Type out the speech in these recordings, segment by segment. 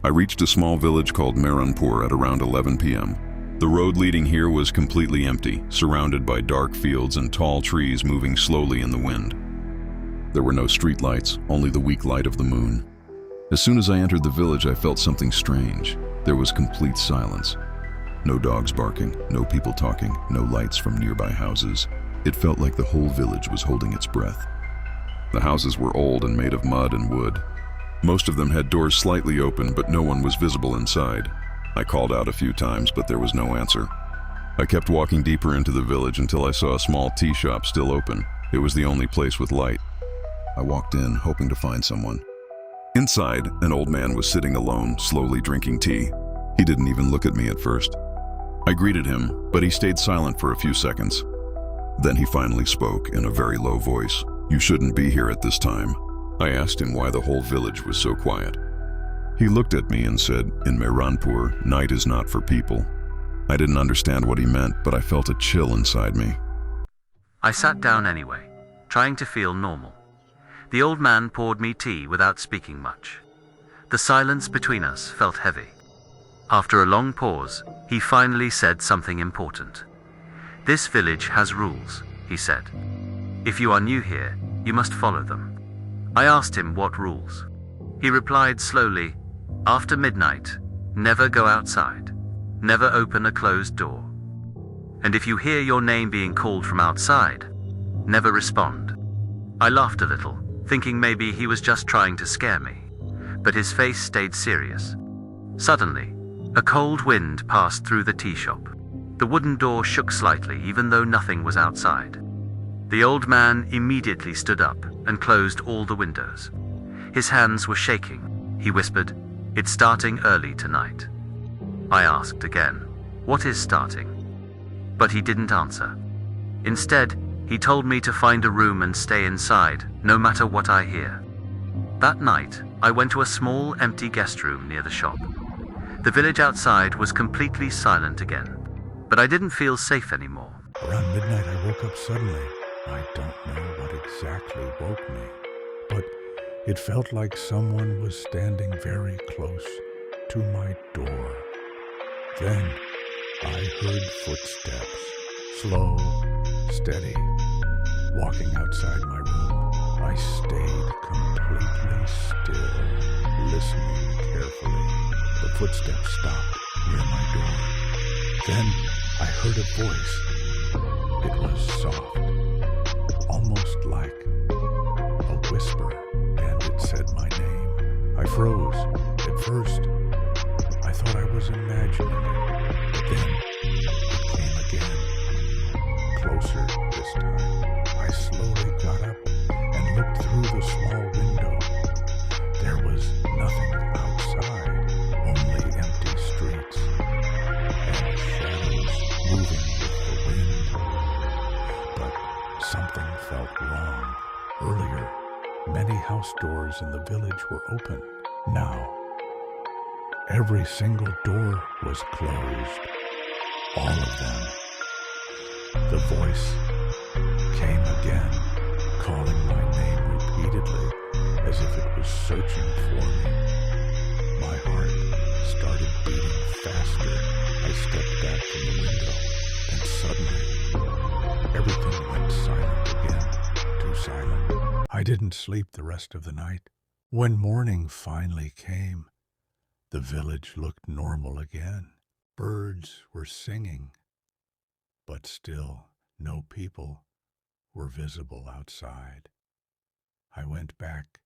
I reached a small village called Mehranpur at around 11 p.m. The road leading here was completely empty, surrounded by dark fields and tall trees moving slowly in the wind. There were no streetlights, only the weak light of the moon. As soon as I entered the village, I felt something strange. There was complete silence. No dogs barking, no people talking, no lights from nearby houses. It felt like the whole village was holding its breath. The houses were old and made of mud and wood. Most of them had doors slightly open, but no one was visible inside. I called out a few times, but there was no answer. I kept walking deeper into the village until I saw a small tea shop still open. It was the only place with light. I walked in, hoping to find someone. Inside, an old man was sitting alone, slowly drinking tea. He didn't even look at me at first. I greeted him, but he stayed silent for a few seconds. Then he finally spoke in a very low voice. "You shouldn't be here at this time." I asked him why the whole village was so quiet. He looked at me and said, "In Mehranpur, night is not for people." I didn't understand what he meant, but I felt a chill inside me. I sat down anyway, trying to feel normal. The old man poured me tea without speaking much. The silence between us felt heavy. After a long pause, he finally said something important. "This village has rules," he said. "If you are new here, you must follow them." I asked him what rules. He replied slowly, "After midnight, never go outside. Never open a closed door. And if you hear your name being called from outside, never respond." I laughed a little, thinking maybe he was just trying to scare me, but his face stayed serious. Suddenly, a cold wind passed through the tea shop. The wooden door shook slightly even though nothing was outside. The old man immediately stood up and closed all the windows. His hands were shaking. He whispered, "It's starting early tonight." I asked again, "What is starting?" But he didn't answer. Instead, he told me to find a room and stay inside, no matter what I hear. That night, I went to a small, empty guest room near the shop. The village outside was completely silent again, but I didn't feel safe anymore. Around midnight, I woke up suddenly. I don't know what exactly woke me, but it felt like someone was standing very close to my door. Then I heard footsteps, slow, steady, walking outside my room. I stayed completely still, listening carefully. The footsteps stopped near my door. Then I heard a voice. It was soft, almost like a whisper, and it said my name. I froze. At first, I thought I was imagining it, but then it came again, closer this time. I slowly got up and looked through the small window. There was nothing outside, only empty streets and shadows moving with the wind. But something felt wrong. Earlier, many house doors in the village were open. Now, every single door was closed. All of them. The voice came again, calling my name repeatedly, as if it was searching for me. My heart started beating faster. I stepped back from the window, and suddenly, everything went silent again, too silent. I didn't sleep the rest of the night. When morning finally came, the village looked normal again. Birds were singing, but still no people were visible outside. I went back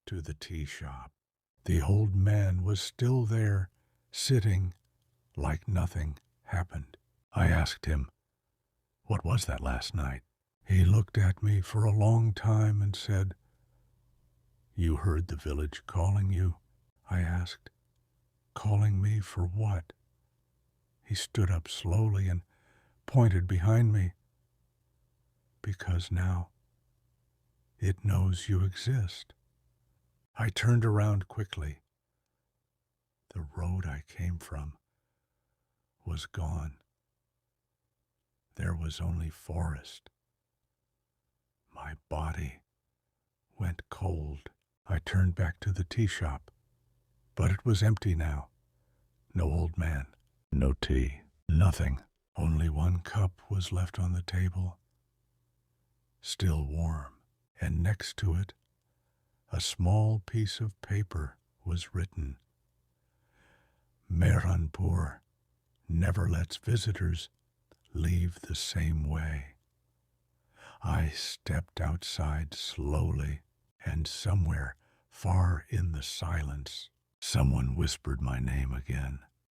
to the tea shop. The old man was still there, sitting like nothing happened. I asked him, "What was that last night?" He looked at me for a long time and said, "You heard the village calling you?" I asked, "Calling me for what?" He stood up slowly and pointed behind me. "Because now it knows you exist." I turned around quickly. The road I came from was gone. There was only forest. My body went cold. I turned back to the tea shop. But it was empty now. No old man, no tea, nothing. Only one cup was left on the table, still warm, and next to it, a small piece of paper was written. Mehranpur never lets visitors leave the same way. I stepped outside slowly, and somewhere far in the silence, someone whispered my name again.